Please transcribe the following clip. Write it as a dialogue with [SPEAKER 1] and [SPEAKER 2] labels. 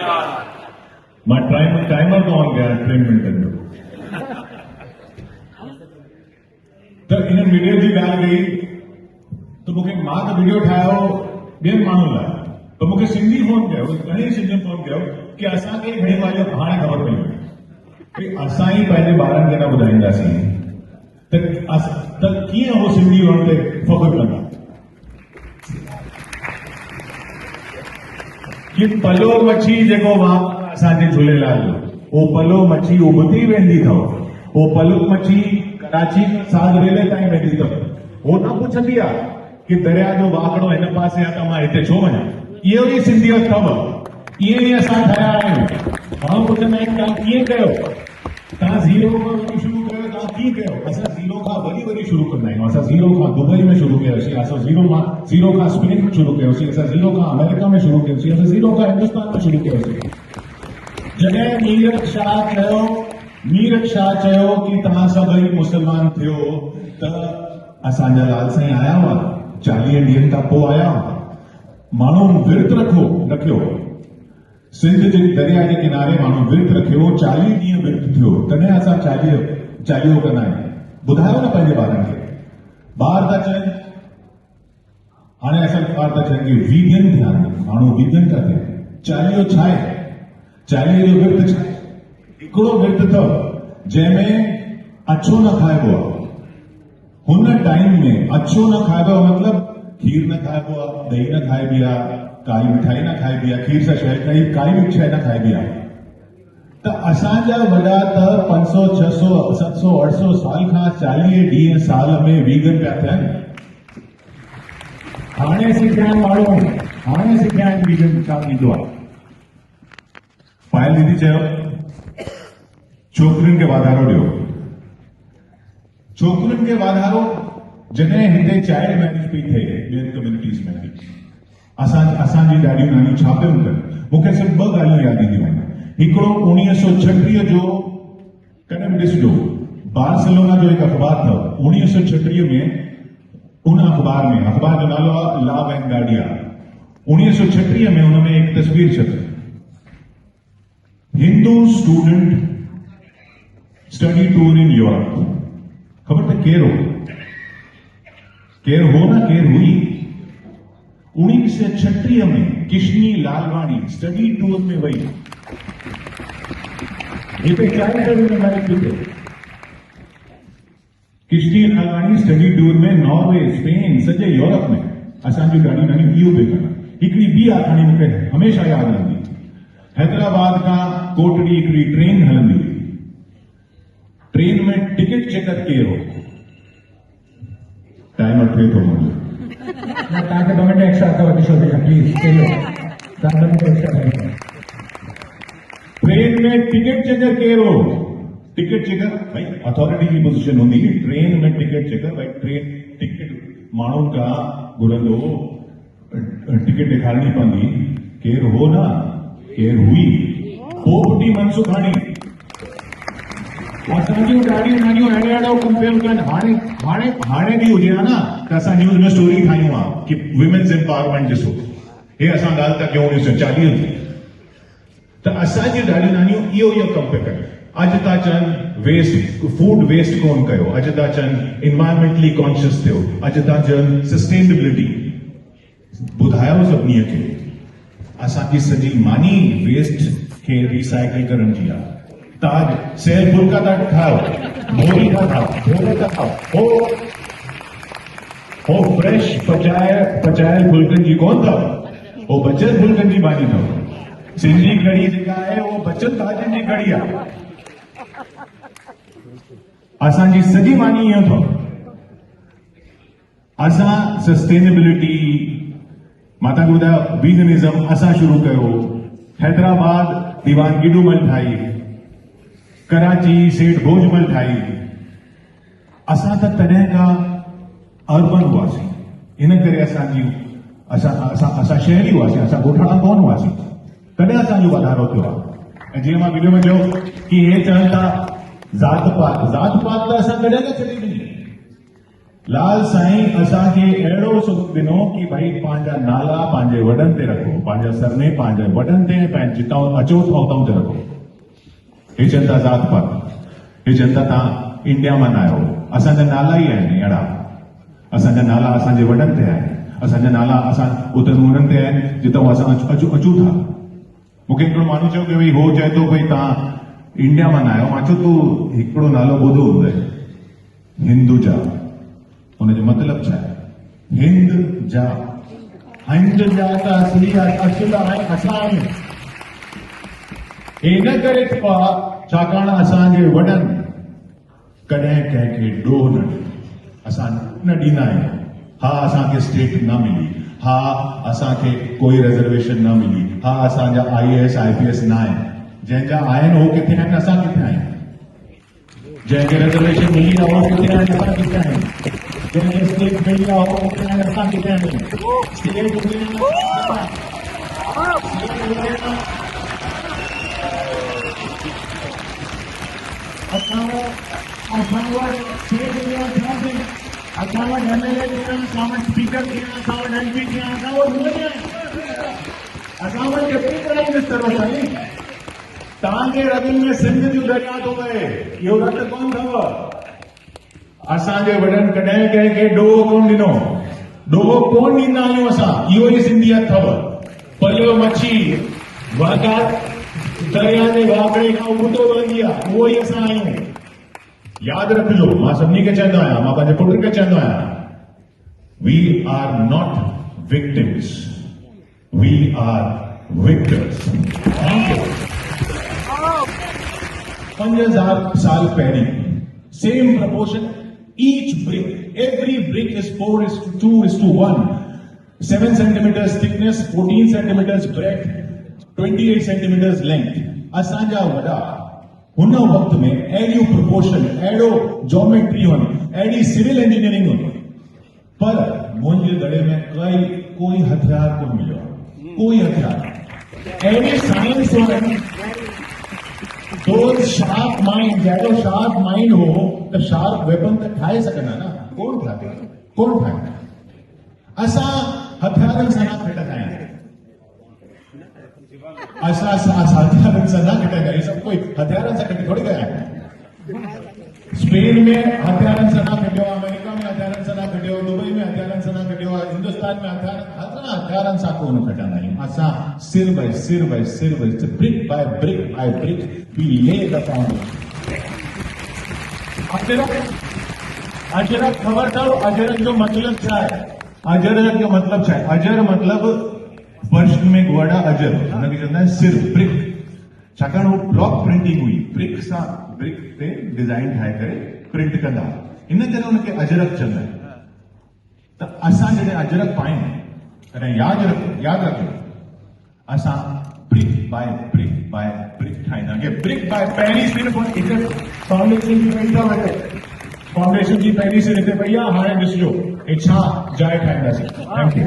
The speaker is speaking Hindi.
[SPEAKER 1] मां टाइमर तो ऑन कया 3 मिनटनि जो। त इन वीडियो जी ॻाल्हि कई त मूंखे मां त वीडियो ठाहियो ॿियनि माण्हुनि लाइ, त मूंखे सिंधी फोन कयो, घणेई सिंधियुनि फोन कयो कि असांखे घणी ॻाल्हियूं हाणे ख़बर पई कि असां ई पंहिंजे ॿारनि खे न ॿुधाईंदासीं त कीअं हो सिंधी हुअण ते फ़ख्रु कंदा। कि पलो मच्छी जेको वाह असांजे झूलेलाल जो, उहो पलो मच्छी उबती वेंदी अथव, उहो पलो मच्छी कराची खां साग रेले ताईं वेंदी अथव, उहो न पुछंदी आहे कि दरिया जो वाकड़ो हिन पासे आहे त मां हिते छो वञा। इहो ई सिंधियत अथव, ईअं ई असां ठहिया आहियूं। माण्हू पुछंदा आहिनि तव्हां कीअं कयो, तव्हां ज़ीरो खां वरी शुरू कयो, तव्हां कीअं कयो। असां ज़ीरो खां वरी शुरू कंदा आहियूं। असां ज़ीरो खां दुबई में शुरू कयोसीं, असां ज़ीरो खां स्पेन में शुरू कयोसीं, असां ज़ीरो खां अमेरिका में शुरू कयोसीं, असां ज़ीरो खां हिंदुस्तान में शुरू कयोसीं। जॾहिं मीरक शाह चयो कि तव्हां सभई मुस्लमान थियो त असांजा लाल साईं आया हुआ, 40 ॾींहंनि खां पोइ आया हुआ। माण्हू विर्त रखियो, सिंध जे दरिया जे किनारे माण्हू विर्त रखियो, 40 ॾींहं विर्त थियो, तॾहिं असां चालीहो कंदा आहियूं। ॿुधायो न पंहिंजे ॿारनि खे। ॿार था चवनि, हाणे असां ॿार था चवनि कि वीगन थिया, माण्हू वीगन था थियनि। चालीहो छा आहे? चालीहे जो विर्त छा आहे? हिकिड़ो विर्त अथव जंहिंमें अछो न खाइबो आहे। हुन टाइम में अछो न खाइबो आहे मतिलबु खीर न खाइबो आहे, ॾही न खाइबी आहे, काई मिठाई न खाइबी आहे, खीर सां शइ काई बि शइ न खाइबी आहे। त असांजा वॾा त 500 600 700 800 साल खां 40 ॾींहं साल में वीगन पिया थियनि। हाणे सिखिया आहिनि माण्हू, हाणे सिखिया आहिनि वीगन छा थींदो आहे। पायल दीदी चयो छोकिरियुनि खे वाधारो ॾियो। छोकिरियुनि खे वाधारो जॾहिं हिते चाइल्ड मैरिज पई थिए ॿियनि कम्युनिटीज़ में, असांजी ॾाढियूं नानियूं छा पियूं कनि। मूंखे सिर्फ़ु 2 ॻाल्हियूं यादि ईंदियूं आहिनि। हिकिड़ो 1936 जो, कॾहिं बि ॾिसजो, बार्सिलोना जो हिकु अख़बार अथव। 1936 में उन अख़बार जो नालो आहे ला वैनगार्डिया। 1936 में हुन में हिकु तस्वीर छपी, Hindu student study tour in Europe. खबर त केरु हो न केरु हुई। 1936 में किशनी लालवाणी स्टडी टूर में वही। हिते किशनी लालवाणी स्टडी टूर में नॉर्वे, स्पेन, सॼे यूरोप में। असांजी ॾाढी नंढी इहो बि कनि। हिकिड़ी ॿी आखाणी मूंखे हमेशह यादि रहंदी। हैदराबाद खां कोटड़ी हिकिड़ी ट्रेन हलंदी हुई। ट्रेन में टिकट चेकर केरु हो? टाइमर थिए थो मुंहिंजो।
[SPEAKER 2] तव्हांखे 2 मिनट एक्स्ट्रा अथव किशोर भैया, प्लीज़ चलो। तव्हां 2 मिनट एक्स्ट्रा कयो।
[SPEAKER 1] ट्रेन में टिकट चेकर केरु हो? टिकट चेकर भाई अथॉरिटी की पोजीशन होंगी। ट्रेन में टिकट चेकर भाई ट्रेन टिकट माण्हू खां घुरंदो, टिकट ॾेखारणी पवंदी। केरु हो न, केरु हुई? पोपटी मनसुखाणी। असांजूं ॾाढियूं नानियूं अहिड़ो कंपेयर कनि। हाणे बि हुजे हा न त असां न्यूज़ में स्टोरी ठाहियूं आहे कि विमेन्स एम्पावरमेंट ॾिसो, हे असां ॻाल्हि था कयूं 1940 जी। त असांजी ॾाढियूं नानियूं इहो कंपेयर कनि। अॼु था चवनि फूड वेस्ट कोन कयो, अॼु था चवनि इन्वायरमेंटली कॉन्शियस थियो, अॼु था चवनि सस्टेनेबिलिटी। ॿुधायो सभिनी खे असांजी सॼी मानी वेस्ट खे रिसाइकल करण जी आहे। ताज सेल फुल्का था खाओ, मोरी था खाओ, भोले था खाओ, हो फ्रेश पचायल फुल्कनि जी कोन अथव, हो बचियल फुल्कनि जी भाॼी अथव। सिंधी कढ़ी जेका आहे उहो बचियल भाॼियुनि जी कढ़ी आहे। असांजी सॼी मानी ईअं अथव। असां सस्टेनेबिलिटी, मां तव्हांखे ॿुधायो, वीगनिज़म असां शुरू कयो। हैदराबाद दीवान गिडूमल ठाही, कराची सेठ भोजमल ठाही। असां त तॾहिं खां अर्बन हुआसीं, इन करे असां शहरी हुआसीं, असां ॻोठाणा कोन हुआसीं। तॾहिं असांजो वाधारो थियो आहे। ऐं जीअं मां वीडियो में चयो कि हे चवनि था ज़ात पात त असां कॾहिं न छॾी ॾिनी। लाल साईं असांखे अहिड़ो सुख ॾिनो कि भाई पंहिंजा नाला पंहिंजे वॾनि ते रखो, पंहिंजा सरने पंहिंजे वॾनि ते, पंहिंजे जितां अचो था उतां ते रखो। हे जनता ज़ात पात, हे जनता तव्हां इंडिया मां न आहियो, असांजा नाला ई आहिनि अहिड़ा, असांजा नाला असांजे वॾनि ते आहिनि, असांजा नाला असां उते उन्हनि ते आहिनि जितां असां अचूं था। मूंखे हिकिड़ो माण्हू चयो कि भई हो चए थो भई तव्हां इंडिया मां न आहियो। मां चयो तूं हिकिड़ो नालो ॿुधो हूंदई, हिंदुजा। हुनजो मतिलबु छा आहे? हिंद जा, हिंद जा त असली असुल आहे असां आहियूं। इन करे थियो आहे छाकाणि असांजे वॾनि कॾहिं कंहिंखे ॾोह न ॾिनो, असां न ॾींदा आहियूं। हा असांखे स्टेट न मिली, हा असांखे कोई रिजर्वेशन न मिली, हा असांजा IAS IPS न आहिनि। जंहिंजा आहिनि हो किथे आहिनि, असां किथे आहियूं? जंहिंखे रिजर्वेशन मिली आहे हो किथे आहिनि, असां किथे आहियूं? जंहिंखे स्टेट मिली आहे हो किथे आहिनि, असां किथे आहियूं? स्टेट स्पीकर MP तव्हांजे रगनि में सिंध जूं दरिया थो वहे, इहो रत कोन अथव। असांजे वॾनि कॾहिं कंहिंखे ॾोह कोन ॾिनो, ॾोह कोन ॾींदा आहियूं असां। इहो ई सिंधियत अथव। पलियो मच्छी दरिया जे वाकड़े खां उबतो वहंदी आहे, उहो ई असां आहियूं। यादि रखिजो, मां सभिनी खे चवंदो आहियां, मां पंहिंजे पुट खे चवंदो आहियां, we are not victims, we are victors. Thank you. 5000 साल पहले same proportion, each brick, every brick is 4:2:1, 7 centimeters thickness, 14 centimeters breadth, 28 centimeters length। असांजा वॾा हुन वक्त में अहिड़ियूं प्रोपोर्शन, अहिड़ो जोमेट्री हुई, अहिड़ी सिविल इंजीनियरिंग हुई, पर मुंहिंजे दड़े में कोई हथियार कोन मिलियो, कोई हथियार। अहिड़ी साइंस हुई, those sharp mind, जहिड़ो शार्प माइंड हो त शार्प वेपन त ठाहे सघंदा न, कोन ठाहे। असां हथियारनि सां न खटंदा आहियूं, असां हथियारनि सां न खटंदा आहियूं। सभु कोई हथियारनि सां खटी थोड़ी गया है। स्पेन में हथियारनि सां न खटियो, अमेरिका में हथियारनि सां न खटियो, दुबई में हथियारनि सां न खटियो, हिंदुस्तान में हथियारनि सां कोन खटंदा आहियूं। असां सिर बाय सिर, ब्रिक बाय ब्रिक वी ले द फाउंडेशन। अजरक ख़बर अथव अजरक जो मतलब छा आहे? अजरक जो मतलब छा आहे? अजर मतलब पर्शियन में गोड़ा अजर, हुनखे चवंदा आहिनि सिर, ब्रिक। छाकाणि हू ब्लॉक प्रिंटिंग हुई, ब्रिक ते डिज़ाइन ठाहे करे प्रिंट कंदा, इन करे हुनखे अजरक चवंदा आहिनि। त असां जॾहिं अजरक पायूं तॾहिं यादि रखो असां ब्रिक बाय ब्रिक ठाहींदा। ब्रिक बाय पहिरीं सिर्फ़ फाउंडेशन जी पहिरीं सिर हिते पई आहे, हाणे ॾिसिजो हे छा जाइ ठाहींदासीं। Thank you.